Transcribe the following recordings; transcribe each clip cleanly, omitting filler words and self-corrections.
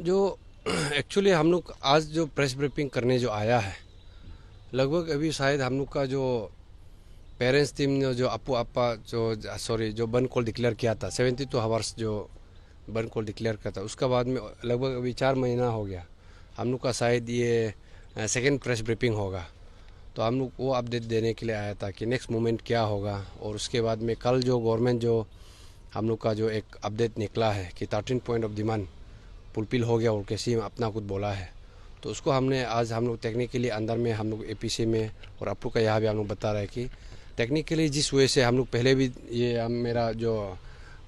जो एक्चुअली हम लोग आज जो प्रेस ब्रीफिंग करने जो आया है, लगभग अभी शायद हम लोग का जो पेरेंट्स टीम ने जो अपू अपा जो सॉरी जो बंद कॉल डिक्लेयर किया था 72 आवर्स जो बंद कॉल डिक्लेयर किया था, उसका बाद में लगभग अभी 4 महीना हो गया। हम लोग का शायद ये सेकेंड प्रेस ब्रीफिंग होगा। तो हम लोग वो अपडेट देने के लिए आया था कि नेक्स्ट मोमेंट क्या होगा। और उसके बाद में कल जो गवर्नमेंट जो हम लोग का जो एक अपडेट निकला है कि 13 पॉइंट ऑफ डिमांड फुलफिल हो गया और कैसे अपना कुछ बोला है, तो उसको हमने आज हम लोग टेक्निकली अंदर में हम लोग एपीसी में और आप लोग का यहाँ भी हम लोग बता रहे हैं कि टेक्निकली जिस वजह से हम लोग पहले भी ये मेरा जो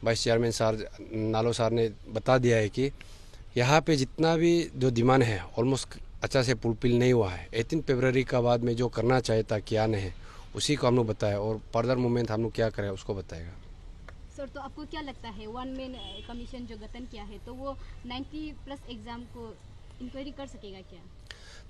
वाइस चेयरमैन सर नालो सर ने बता दिया है कि यहाँ पे जितना भी जो डिमांड है ऑलमोस्ट अच्छा से फुलफिल नहीं हुआ है। 18 फरवरी का बाद में जो करना चाहिए था किया नहीं, उसी को हम लोग बताया और फर्दर मूवमेंट हम लोग क्या करें उसको बताएगा। सर, तो आपको क्या लगता है वन मैन कमीशन जो गठन किया है तो वो 90+ एग्जाम को इंक्वायरी कर सकेगा क्या?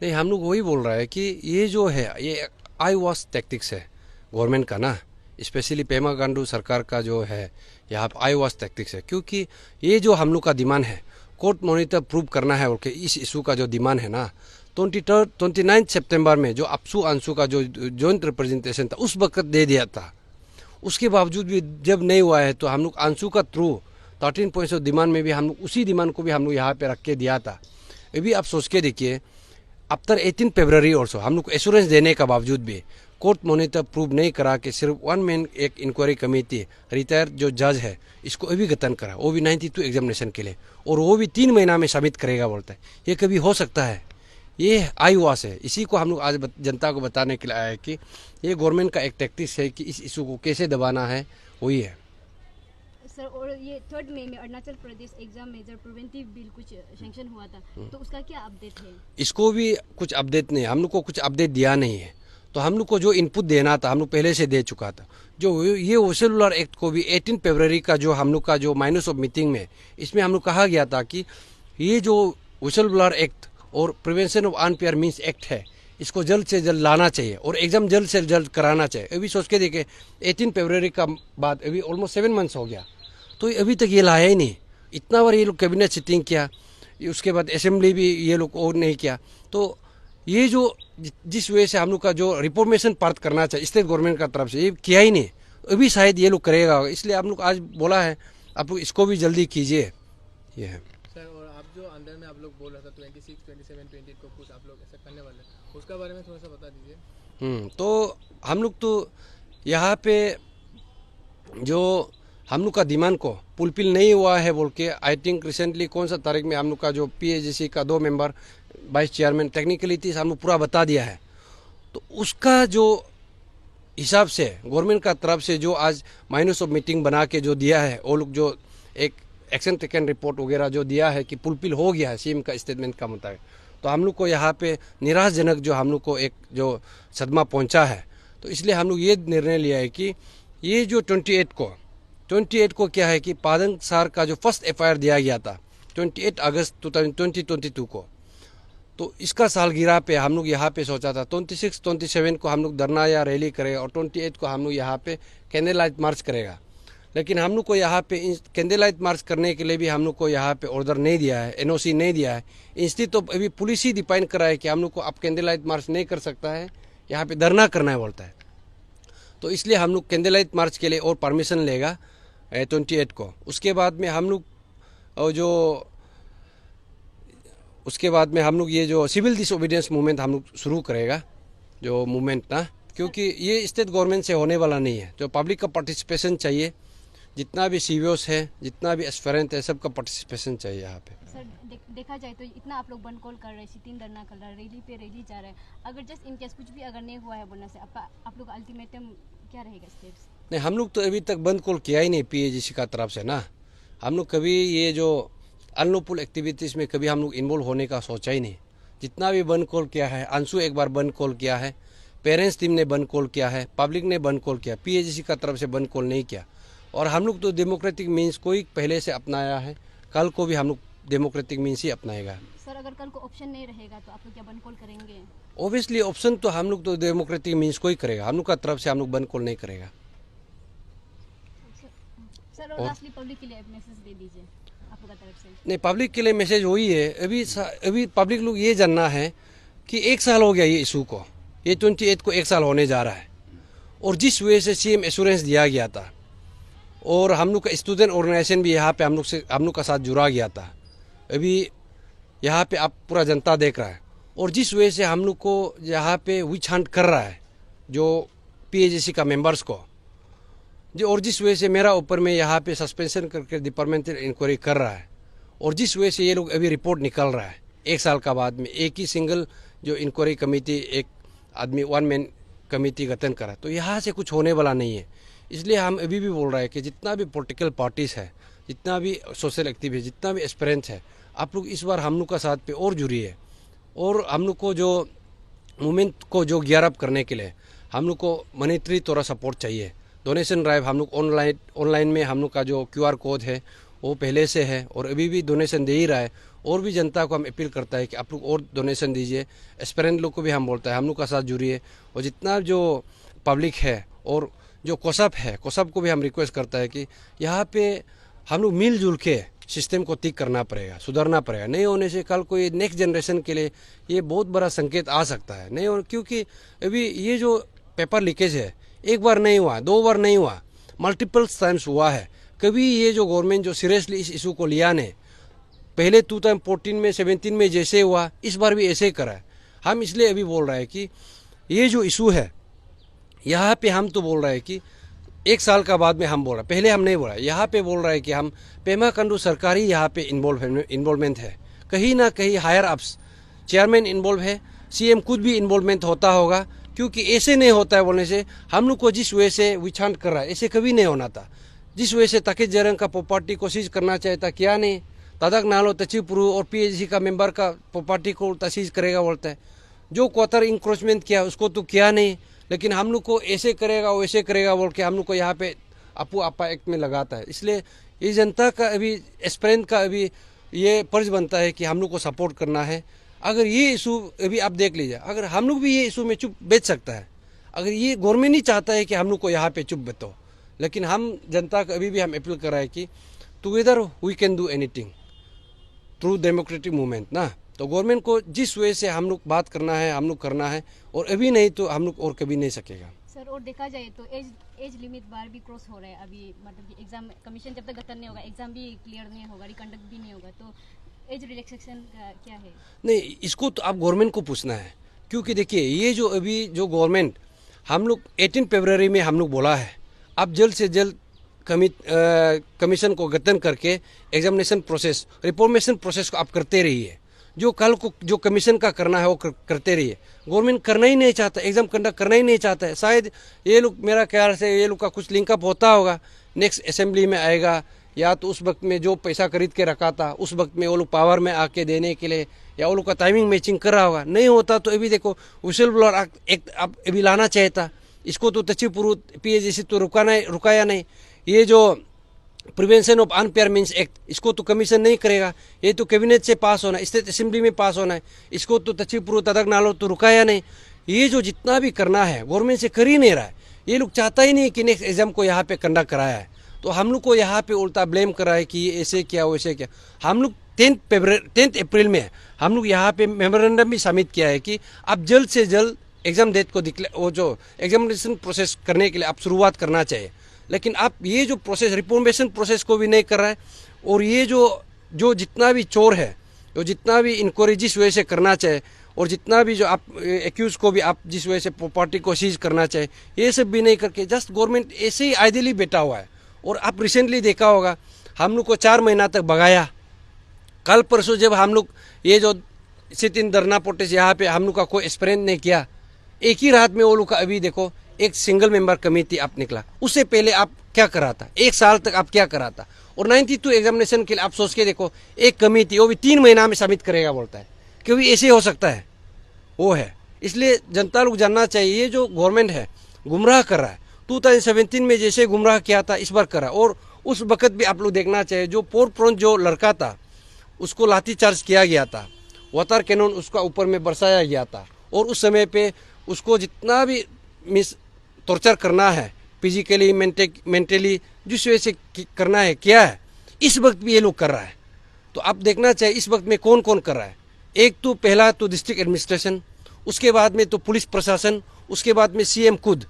नहीं, हम लोग वही बोल रहा है कि ये जो है ये आई वॉश टैक्टिक्स है गवर्नमेंट का ना, स्पेशली पेमा गांडू सरकार का जो है यहाँ पे आई वॉश टैक्टिक्स है। क्योंकि ये जो हम लोग का डिमांड है कोर्ट मॉनिटर प्रूव करना है, और इस इशू का जो डिमांड है ना 29 सितंबर में जो अपसू अंशु का जो जॉइंट रिप्रेजेंटेशन था उस वक्त दे दिया था। उसके बावजूद भी जब नहीं हुआ है तो हम लोग अंशु का थ्रू 13 पॉइंट्स ऑफ डिमांड में भी हम लोग उसी डिमांड को भी हम लोग यहाँ पे रख के दिया था। अभी आप सोच के देखिए, आफ्टर 18 फरवरी ऑल्सो हम लोग को एश्योरेंस देने का बावजूद भी कोर्ट मॉनिटर प्रूव नहीं करा कि सिर्फ वन मैन एक इंक्वायरी कमेटी रिटायर जो जज है इसको अभी गठन करा, वो भी 92 एग्जामिनेशन के लिए, और वो भी 3 महीना में सबमिट करेगा बोलता है। ये कभी हो सकता है? ये आई वास है। इसी को हम लोग आज जनता को बताने के लिए आया है कि ये गवर्नमेंट का एक टैक्टिक्स है कि इस इशू को कैसे दबाना है, वही है। सर, और ये 3 मई में Arunachal Pradesh exam major preventive bill कुछ सेंक्शन हुआ था, तो उसका क्या अपडेट है? इसको भी कुछ अपडेट नहीं, हम लोग को कुछ अपडेट दिया नहीं है। तो हम लोग को जो इनपुट देना था हम लोग पहले से दे चुका था। जो ये वोसेलुलर एक्ट को भी 18 फरवरी का जो हम लोग का जो माइनस ऑफ मीटिंग में इसमें हम लोग कहा गया था कि ये जो वोसेलुलर एक्ट और prevention of unfair means act है, इसको जल्द से जल्द लाना चाहिए और एग्जाम जल्द से जल्द कराना चाहिए। अभी सोच के देखे 18 फरवरी का बाद अभी ऑलमोस्ट 7 मंथ्स हो गया, तो अभी तक ये लाया ही नहीं। इतना बार ये लोग कैबिनेट सिटिंग किया, उसके बाद असेंबली भी ये लोग और नहीं किया। तो ये जो जिस वजह से हम लोग का जो रिफॉर्मेशन पार्ट करना चाहिए स्टेट गवर्नमेंट का तरफ से, ये किया ही नहीं। अभी शायद ये लोग करेगा, इसलिए हम लोग आज बोला है आप लोग इसको भी जल्दी कीजिए। ये है सर। और आप जो अंदर में आप लोग बोल रहा था 26, 27, 28 को कुछ आप लोग ऐसा करने वाले हैं, उसका बारे में थोड़ा सा बता दीजिए। तो हम लोग तो यहाँ पे जो हम लोग का डिमांड को फुलफिल नहीं हुआ है बोल के आई थिंक रिसेंटली कौन सा तारीख में हम लोग का जो पीएजीसी का 2 मेंबर वाइस चेयरमैन टेक्निकली थी हम लोग पूरा बता दिया है। तो उसका जो हिसाब से गवर्नमेंट का तरफ से जो आज माइनस ऑफ मीटिंग बना के जो दिया है, वो लोग जो एक एक्शन टेकन रिपोर्ट वगैरह जो दिया है कि फुलफिल हो गया है सीएम का स्टेटमेंट का मुताबिक, तो हम लोग को यहाँ पे निराशजनक जो हम लोग को एक जो सदमा पहुँचा है। तो इसलिए हम लोग ये निर्णय लिया है कि ये जो 28 को क्या है कि पादंग सार का जो फर्स्ट एफआईआर दिया गया था 28 अगस्त 2022 को, तो इसका सालगिरह पे हम लोग यहाँ पे सोचा था 26, 27 को हम लोग धरना या रैली करेगा और 28 को हम लोग यहाँ पे कैंडल लाइट मार्च करेगा। लेकिन हम लोग को यहाँ पे कैंडल लाइट मार्च करने के लिए भी हम लोग को यहाँ पे ऑर्डर नहीं दिया है, एनओसी नहीं दिया है। इंस्टीट्यूट तो अभी पुलिस ही डिफाइन करा है कि हम लोग को आप कैंडल लाइट मार्च नहीं कर सकता है, यहाँ पे धरना करना है बोलता है। तो इसलिए हम लोग कैंडल लाइट मार्च के लिए और परमिशन लेगा 28 को। उसके बाद में हम लोग जो उसके बाद में हम लोग ये जो सिविल डिसोबीडियंस मूवमेंट हम लोग शुरू करेगा जो मूवमेंट ना, क्योंकि ये स्टेट गवर्नमेंट से होने वाला नहीं है। जो पब्लिक का पार्टिसिपेशन चाहिए, जितना भी सीवीओस है, जितना भी एस्पिरेंट है, सबका पार्टिसिपेशन चाहिए यहाँ पे। सर, देखा जाए तो इतना आप लोग बंद कॉल कर रहे हैं, सिटिंग धरना कर रहे हैं, रैली पे रैली जा रहे हैं, अगर जस्ट इन केस कुछ भी अगर नहीं हुआ है बोलने से आप लोग अल्टीमेटम क्या रहेगा स्टेप्स? नहीं, हम लोग तो अभी तक बंद कॉल किया ही नहीं पीएजीसी का तरफ से ना। हम लोग कभी ये जो अनलॉफुल एक्टिविटीज़ में कभी हम लोग इन्वॉल्व होने का सोचा ही नहीं। जितना भी बंद कॉल किया है, अंशु एक बार बंद कॉल किया है, पेरेंट्स टीम ने बंद कॉल किया है, पब्लिक ने बंद कॉल किया, पीएजीसी का तरफ से बंद कॉल नहीं किया। और हम लोग तो डेमोक्रेटिक मीन्स को ही पहले से अपनाया है, कल को भी हम लोग डेमोक्रेटिक मीन्स ही अपनाएगा। सर, अगर कल को ऑप्शन नहीं रहेगा तो आप लोग क्या बंद कॉल करेंगे? ऑब्वियसली ऑप्शन तो हम लोग तो डेमोक्रेटिक मीन्स को ही करेगा, हम लोग का तरफ से हम लोग बंद कॉल नहीं करेगा। सर, और लास्टली पब्लिक के लिए मैसेज दे दीजिए आप लोगों का तरफ से? नहीं, पब्लिक के लिए मैसेज वही है। अभी पब्लिक लोग ये जानना है कि 1 साल हो गया ये इशू को, ये 28 को 1 साल होने जा रहा है। और जिस वजह से सीएम एश्योरेंस दिया गया था और हम लोग का स्टूडेंट ऑर्गेनाइजेशन भी यहाँ पे हम लोग का साथ जुड़ा गया था, अभी यहाँ पे आप पूरा जनता देख रहा है। और जिस वजह से हम लोग को यहाँ पे विच हंट कर रहा है जो पीएजेसी का मेंबर्स को, जो और जिस वजह से मेरा ऊपर में यहाँ पे सस्पेंशन करके डिपार्टमेंटल इंक्वायरी कर रहा है, और जिस वजह से ये लोग अभी रिपोर्ट निकल रहा है 1 साल का बाद में एक ही सिंगल जो इंक्वायरी कमेटी, एक आदमी 1 मैन कमेटी गठन करा, तो यहाँ से कुछ होने वाला नहीं है। इसलिए हम अभी भी बोल रहे हैं कि जितना भी पॉलिटिकल पार्टीज है, जितना भी सोशल एक्टिव है, जितना भी एस्पिरेंट्स है, आप लोग इस बार हम लोग का साथ पे और जुड़िए। और हम लोग को जो मूवमेंट को जो गियर अप करने के लिए हम लोग को मॉनेटरी थोड़ा सपोर्ट चाहिए। डोनेशन ड्राइव हम लोग ऑनलाइन में हम लोग का जो QR कोड है वो पहले से है और अभी भी डोनेशन दे ही रहा है। और भी जनता को हम अपील करता है कि आप लोग और डोनेशन दीजिए। एस्पिरेंट लोग को भी हम बोलता है हम लोग का साथ जुड़िए। और जितना जो पब्लिक है और जो कोसप है, कोसप को भी हम रिक्वेस्ट करता है कि यहाँ पे हम लोग मिलजुल के सिस्टम को ठीक करना पड़ेगा, सुधारना पड़ेगा। नहीं होने से कल कोई नेक्स्ट जनरेशन के लिए ये बहुत बड़ा संकेत आ सकता है। नहीं हो, क्योंकि अभी ये जो पेपर लीकेज है 1 बार नहीं हुआ, 2 बार नहीं हुआ, मल्टीपल टाइम्स हुआ है। कभी ये जो गवर्नमेंट जो सीरियसली इस इशू को लिया नहीं, पहले 2014 में 17 में जैसे हुआ इस बार भी ऐसे ही करा है। हम इसलिए अभी बोल रहे हैं कि ये जो इशू है यहाँ पे हम तो बोल रहे हैं कि 1 साल का बाद में हम बोल रहे हैं, पहले हम नहीं बोल रहे, यहाँ पे बोल रहे हैं कि हम पेमा खांडू सरकारी यहाँ पे इन्वॉल्वमेंट है, कहीं ना कहीं हायर अप्स चेयरमैन इन्वॉल्व है, सीएम खुद भी इन्वॉल्वमेंट होता होगा। क्योंकि ऐसे नहीं होता है बोलने से हम लोग को जिस वजह से विछांट कर रहा है ऐसे कभी नहीं होना था। जिस वजह से ताकि जरंग का प्रॉपर्टी को सीज करना चाहिए था, क्या नहीं, तदक नालो तचिपुरु और पीएचसी का मेंबर का प्रॉपर्टी को तसीज करेगा बोलता है। जो क्वार्टर इंक्रोचमेंट किया उसको तो किया नहीं, लेकिन हम लोग को ऐसे करेगा वैसे करेगा बोल के हम लोग को यहाँ पे अपू आपा एक्ट में लगाता है। इसलिए ये जनता का अभी एस्पिरेंट का अभी ये फर्ज बनता है कि हम लोग को सपोर्ट करना है। अगर ये इशू अभी आप देख लीजिए, अगर हम लोग भी ये इशू में चुप बैठ सकता है, अगर ये गवर्नमेंट नहीं चाहता है कि हम लोग को यहाँ पे चुप बैठो, लेकिन हम जनता को अभी भी हम अपील कर रहे हैं कि together we can do anything through democratic movement ना। तो गवर्नमेंट को जिस वजह से हम लोग बात करना है हम लोग करना है, और अभी नहीं तो हम लोग और कभी नहीं सकेगा। सर और देखा जाए तो एज लिमिट बार भी क्रॉस हो रहा है अभी, मतलब कि एग्जाम कमीशन जब तक गठन नहीं होगा, एग्जाम भी क्लियर नहीं होगा, रिकंडक्ट भी नहीं होगा, तो एज रिलैक्सेशन का क्या है? नहीं, इसको तो आप गवर्नमेंट को पूछना है। क्योंकि देखिए ये जो अभी जो गवर्नमेंट हम लोग 18 फरवरी में हम लोग बोला है आप जल्द से जल्द कमीशन को गठन करके एग्जामिनेशन प्रोसेस, रिफॉर्मेशन प्रोसेस को आप करते रहिए। जो कल को जो कमीशन का करना है वो करते रहिए। गवर्नमेंट करना ही नहीं चाहता, एग्जाम कंडक्ट करना ही नहीं चाहता है। शायद ये लोग, मेरा ख्याल से ये लोग का कुछ लिंकअप होता होगा, नेक्स्ट असेंबली में आएगा, या तो उस वक्त में जो पैसा खरीद के रखा था उस वक्त में वो लोग पावर में आके देने के लिए, या वो लोग का टाइमिंग मैचिंग कर रहा होगा। नहीं होता तो अभी देखो विशल ब्लोअर एक्ट अब अभी लाना चाहिए था, इसको तो तचिपुरु पीएचसी तो रुकाया नहीं। ये जो prevention of unfair means act, इसको तो कमीशन नहीं करेगा, ये तो कैबिनेट से पास होना है, स्टेट असेंबली में पास होना है, इसको तो तचिपुरु तदक नालो तो रुकाया नहीं। ये जो जितना भी करना है गवर्नमेंट से कर ही नहीं रहा है। ये लोग चाहता ही नहीं कि नेक्स्ट एग्जाम को यहाँ पे कंडक्ट कराया है, तो हम लोग को यहाँ पे उल्टा ब्लेम कर रहा है कि ये ऐसे किया वैसे किया। हम लोग 10 अप्रैल में हम लोग यहाँ पे मेमोरेंडम भी सबमिट किया है कि आप जल्द से जल्द एग्जाम डेट को वो जो एग्जामिनेशन प्रोसेस करने के लिए आप शुरुआत करना चाहिए। लेकिन आप ये जो प्रोसेस, रिफॉर्मेशन प्रोसेस को भी नहीं कर रहा है, और ये जो जितना भी चोर है, जो जितना भी इंक्वायरी जिस वजह से करना चाहिए, और जितना भी जो आप एक्यूज को भी आप जिस वजह से प्रॉपर्टी को सीज करना चाहिए, ये सब भी नहीं करके जस्ट गवर्नमेंट ऐसे ही आइडियली बैठा हुआ है। और आप रिसेंटली देखा होगा हम लोग को 4 महीना तक भगाया। कल परसों जब हम लोग ये जो सिट इन धरना प्रोटेस्ट यहाँ पे हम लोग का कोई एक्सपेरिमेंट नहीं किया, एक ही रात में वो लोग का अभी देखो एक सिंगल मेंबर कमेटी आप निकला। उससे पहले आप क्या करा था, 1 साल तक आप क्या करा था? और 92 एग्जामिनेशन के लिए आप सोच के देखो, एक कमेटी वो भी 3 महीना में सबमिट करेगा बोलता है, क्योंकि ऐसे हो सकता है वो है। इसलिए जनता लोग जानना चाहिए ये जो गवर्नमेंट है गुमराह कर रहा है। 2017 में जैसे गुमराह किया था इस बार कर रहा है। और उस वक्त भी आप लोग देखना चाहिए जो पोर प्रोन जो लड़का था उसको लाठीचार्ज किया गया था, वाटर कैनन उसका ऊपर में बरसाया गया था, और उस समय पे उसको जितना भी टॉर्चर करना है फिजिकली मेंटली जिस वजह से करना है किया है, इस वक्त भी ये लोग कर रहा है। तो अब देखना चाहिए इस वक्त में कौन कौन कर रहा है। एक तो पहला तो डिस्ट्रिक्ट एडमिनिस्ट्रेशन, उसके बाद में तो पुलिस प्रशासन, उसके बाद में सीएम खुद।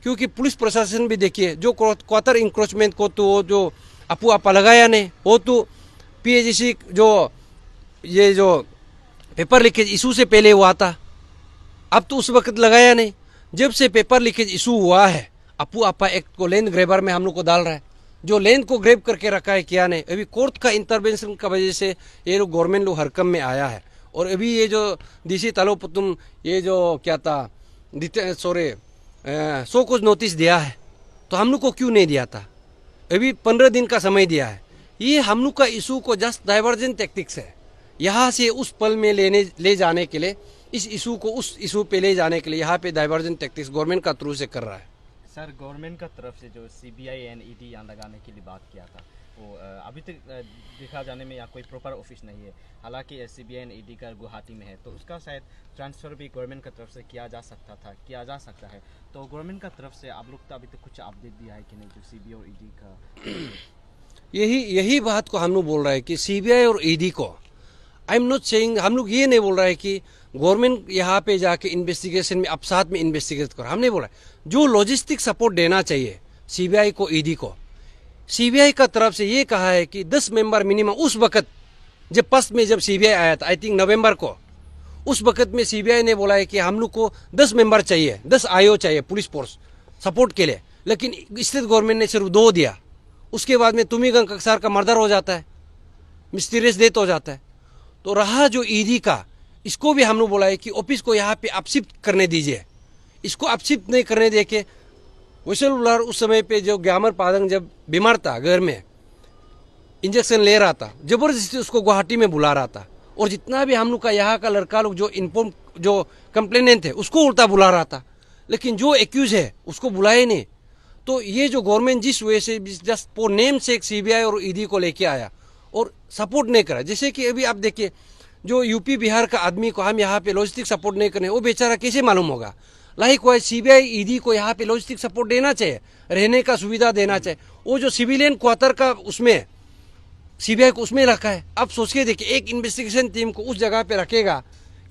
क्योंकि पुलिस प्रशासन भी देखिए जो क्वार्टर इंक्रोचमेंट को तो वो जो अपू आपा लगाया नहीं, वो तो पीएजीसी जो ये जो पेपर लीकेज इशू से पहले हुआ था, अब तो उस वक्त लगाया नहीं। जब से पेपर लीकेज इशू हुआ है, अपू आपा एक्ट को लैंड ग्रेबर में हम लोग को डाल रहा है। जो लैंड को ग्रेब करके रखा है किया नहीं, अभी कोर्ट का इंटरवेंशन की वजह से ये लोग गवर्नमेंट लोग हरकम में आया है। और अभी ये जो डीसी तालोपुतुम ये जो क्या था सो कुछ नोटिस दिया है, तो हम लोग को क्यों नहीं दिया था? अभी 15 दिन का समय दिया है। ये हम लोग का इशू को जस्ट डाइवर्जन टैक्टिक्स है, यहाँ से उस पल में ले जाने के लिए, इस इशू को उस इशू पे ले जाने के लिए यहाँ पे डाइवर्जन टैक्टिक्स गवर्नमेंट का थ्रू से कर रहा है। सर, गवर्नमेंट का तरफ से जो सीबीआई एंड ईडी यहाँ लगाने के लिए बात किया था, वो अभी तक देखा जाने में यहाँ कोई प्रॉपर ऑफिस नहीं है। हालांकि सीबीआई एंड ईडी का गुवाहाटी में है, तो उसका शायद ट्रांसफ़र भी गवर्नमेंट की तरफ से किया जा सकता है। तो गवर्नमेंट का तरफ से आप लोग तो अभी तक कुछ अपडेट दिया है कि नहीं, जो सीबीआई और ईडी का? यही बात को हम लोग बोल रहे हैं कि सीबीआई और ईडी को, आई एम नॉट सेइंग, हम लोग ये नहीं बोल रहे हैं कि गवर्नमेंट यहाँ पे जाके इन्वेस्टिगेशन में अब साथ में इन्वेस्टिगेट करो, हम नहीं बोल रहे। जो लॉजिस्टिक सपोर्ट देना चाहिए सीबीआई को, ईडी को, सीबीआई का तरफ से ये कहा है कि 10 मेंबर मिनिमम उस वक्त जब फर्स्ट में जब सीबीआई आया था, आई थिंक नवंबर को, उस वक्त में सीबीआई ने बोला है कि हम लोग को 10 मेंबर चाहिए, 10 आईओ चाहिए पुलिस फोर्स सपोर्ट के लिए। लेकिन स्टेट गवर्नमेंट ने सिर्फ 2 दिया। उसके बाद में तुमीगंग कक्सार का मर्डर हो जाता है, मिस्टीरियस डेथ हो जाता है। तो रहा जो ईडी का, इसको भी हम लोग बोला है कि ऑफिस को यहाँ पे अपशिफ्ट करने दीजिए। इसको अपशिफ्ट नहीं करने दे के विशल ब्लर उस समय पे जो ग्यामर पादंग जब बीमार था, घर में इंजेक्शन ले रहा था, जबरदस्ती उसको गुवाहाटी में बुला रहा था। और जितना भी हम लोग का यहाँ का लड़का लोग जो कंप्लेनेंट है उसको उल्टा बुला रहा था, लेकिन जो एक्यूज है उसको बुलाए नहीं। तो ये जो गवर्नमेंट जिस वजह से जस्ट फॉर नेम से सीबीआई और ईडी को लेके आया और सपोर्ट नहीं करा, जैसे कि अभी आप देखिए जो यूपी बिहार का आदमी को हम यहाँ पे लॉजिस्टिक सपोर्ट नहीं करें, वो बेचारा कैसे मालूम होगा? लाइक वाइज सीबीआई ईडी को यहाँ पे लॉजिस्टिक सपोर्ट देना चाहिए, रहने का सुविधा देना चाहिए। वो जो सिविलियन क्वार्टर का उसमें सीबीआई को उसमें रखा है। अब सोच के देखिए, एक इन्वेस्टिगेशन टीम को उस जगह पे रखेगा,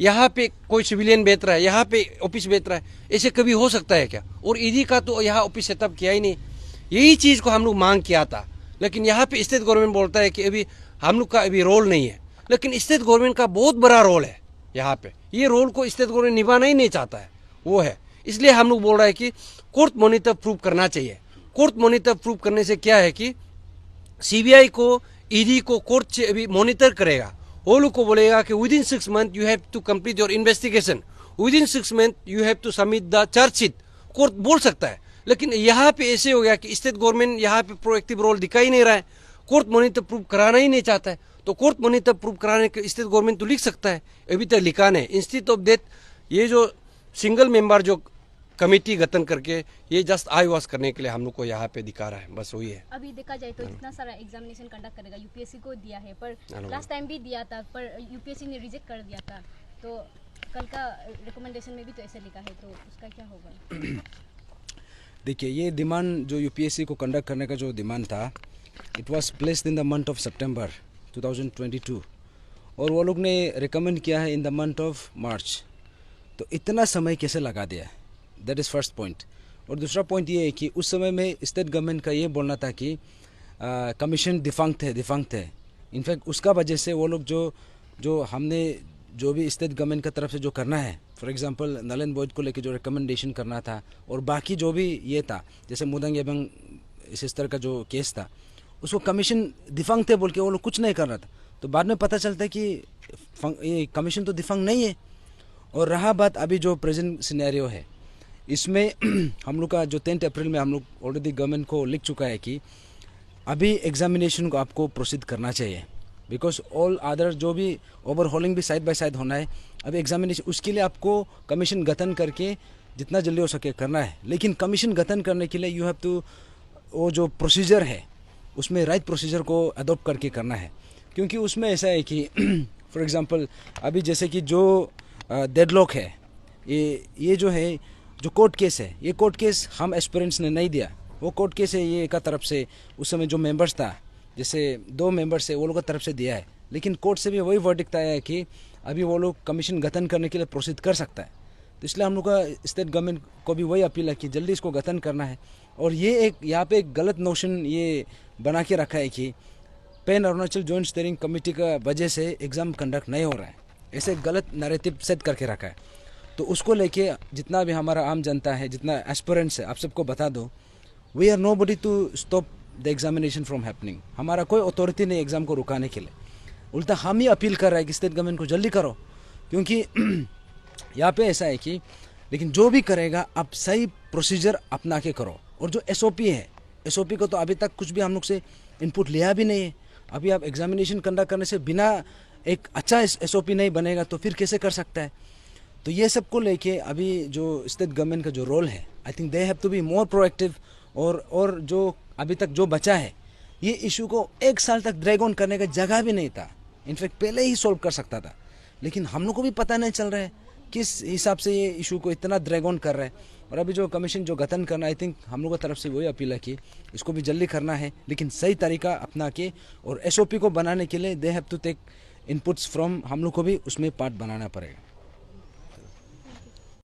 यहाँ पे कोई सिविलियन बेच रहा है, यहाँ पे ऑफिस बेच रहा है, ऐसे कभी हो सकता है क्या? और ईडी का तो यहाँ ऑफिस सेटअप किया ही नहीं। यही चीज़ को हम लोग मांग किया था, लेकिन यहाँ पे स्टेट गवर्नमेंट बोलता है कि अभी हम लोग का अभी रोल नहीं है। लेकिन स्टेट गवर्नमेंट का बहुत बड़ा रोल है यहाँ पे, ये रोल को स्टेट गवर्नमेंट निभाना ही नहीं चाहता है, वो है। इसलिए हम लोग बोल रहे हैं कि कोर्ट मॉनिटर प्रूव करना चाहिए। कोर्ट मॉनिटर प्रूव करने से क्या है कि सीबीआई को, ईडी को कोर्ट से अभी मॉनिटर करेगा। वो लोग को बोलेगा कि within 6 month you have to complete your investigation, within 6 month you have to submit the chargesheet, court बोल सकता है। लेकिन यहाँ पे ऐसे हो गया कि स्टेट गवर्नमेंट यहाँ पे प्रोएक्टिव रोल दिखा ही नहीं रहा है, कोर्ट मॉनिटर प्रूव कराना ही नहीं चाहता है। तो कोर्ट मॉनिटर प्रूव कराने के स्टेट गवर्नमेंट तो लिख सकता है, अभी तक लिखा नहीं। इंस्टीट्यूट ऑफ डेथ ये जो सिंगल मेंबर जो कमेटी गठन करके ये जस्ट आई वॉश करने के लिए हम लोग को यहाँ पे दिखा रहा है, बस वही है। अभी देखा जाए तो इतना सारा एग्जामिनेशन कंडक्ट करेगा, यूपीएससी को दिया है, पर लास्ट टाइम भी दिया था, पर यूपीएससी ने रिजेक्ट कर दिया था। तो कल का रिकमेंडेशन में भी तो ऐसे लिखा है, तो उसका क्या होगा? देखिए, ये डिमांड जो यूपीएससी को कंडक्ट करने का जो डिमांड था, it was placed in the month of September 2022 और वो लोग ने रिकमेंड किया है in the month of March. तो इतना समय कैसे लगा दिया? That is first point. और दूसरा पॉइंट ये है कि उस समय में स्टेट गवर्नमेंट का ये बोलना था कि कमीशन डिफंक्ट है। इनफैक्ट उसका वजह से वो लोग जो हमने जो भी स्टेट गवर्नमेंट का तरफ से जो करना है, फॉर एग्जांपल नलन बॉयड को लेकर जो रिकमेंडेशन करना था और बाकी जो भी ये था, जैसे मुदंग एवं इस तरह का जो केस था, उसको कमीशन डिफंक्ट है बोल के वो लोग कुछ नहीं कर रहा था। तो बाद में पता चलता है कि ये कमीशन तो डिफंक्ट नहीं है। और रहा बात अभी जो प्रेजेंट सिनेरियो है, इसमें हम लोग का जो 10 अप्रैल में हम लोग ऑलरेडी गवर्नमेंट को लिख चुका है कि अभी एग्जामिनेशन को आपको प्रोसीड करना चाहिए, बिकॉज ऑल अदर जो भी ओवरहॉलिंग भी साइड बाय साइड होना है। अभी एग्जामिनेशन, उसके लिए आपको कमीशन गठन करके जितना जल्दी हो सके करना है। लेकिन कमीशन गठन करने के लिए यू हैव टू, वो जो प्रोसीजर है उसमें राइट प्रोसीजर को अडोप्ट करके करना है। क्योंकि उसमें ऐसा है कि फॉर एग्जांपल अभी जैसे कि जो डेडलॉक है, ये जो है जो कोर्ट केस है, ये कोर्ट केस हम एस्पिरेंट्स ने नहीं दिया, वो कोर्ट केस है ये एक तरफ से उस समय जो मेंबर्स था, जैसे 2 मेंबर्स है वो लोग की तरफ से दिया है, लेकिन कोर्ट से भी वही वर्डिक्ट आया है कि अभी वो लोग कमीशन गठन करने के लिए प्रोसीड कर सकता है। तो इसलिए हम लोग का स्टेट गवर्नमेंट को भी वही अपील है कि जल्दी इसको गठन करना है। और ये एक यहाँ पे एक गलत नोशन ये बना के रखा है कि pan Arunachal joint steering committee का वजह से एग्ज़ाम कंडक्ट नहीं हो रहा है, ऐसे गलत नैरेटिव सेट करके रखा है। तो उसको लेके जितना भी हमारा आम जनता है, जितना एस्पिरेंट्स है, आप सबको बता दो, we are nobody to stop the examination from happening. हमारा कोई अथॉरिटी नहीं एग्ज़ाम को रुकाने के लिए, उल्टा हम ही अपील कर रहे हैं कि स्टेट गवर्नमेंट को जल्दी करो। क्योंकि यहाँ पे ऐसा है कि लेकिन जो भी करेगा आप सही प्रोसीजर अपना के करो। और जो एसओपी है, एसओपी को तो अभी तक कुछ भी हम लोग से इनपुट लिया भी नहीं है। अभी आप एग्जामिनेशन कंडक्ट करने से बिना एक अच्छा एसओपी नहीं बनेगा तो फिर कैसे कर सकता है। तो ये सब को लेके अभी जो स्टेट गवर्नमेंट का जो रोल है, I think they have to be more proactive. और जो अभी तक जो बचा है, ये इशू को एक साल तक ड्रैग ऑन करने का जगह भी नहीं था। इनफैक्ट पहले ही सॉल्व कर सकता था, लेकिन हम लोग को भी पता नहीं चल रहा है किस हिसाब से ये इशू को इतना ड्रैग ऑन कर रहा है। और अभी जो कमीशन जो गठन करना, आई थिंक हम लोग की तरफ से वही अपील है कि इसको भी जल्दी करना है, लेकिन सही तरीका अपना के। और एसओपी को बनाने के लिए they have to take inputs from, हम लोग को भी उसमें पार्ट बनाना पड़ेगा।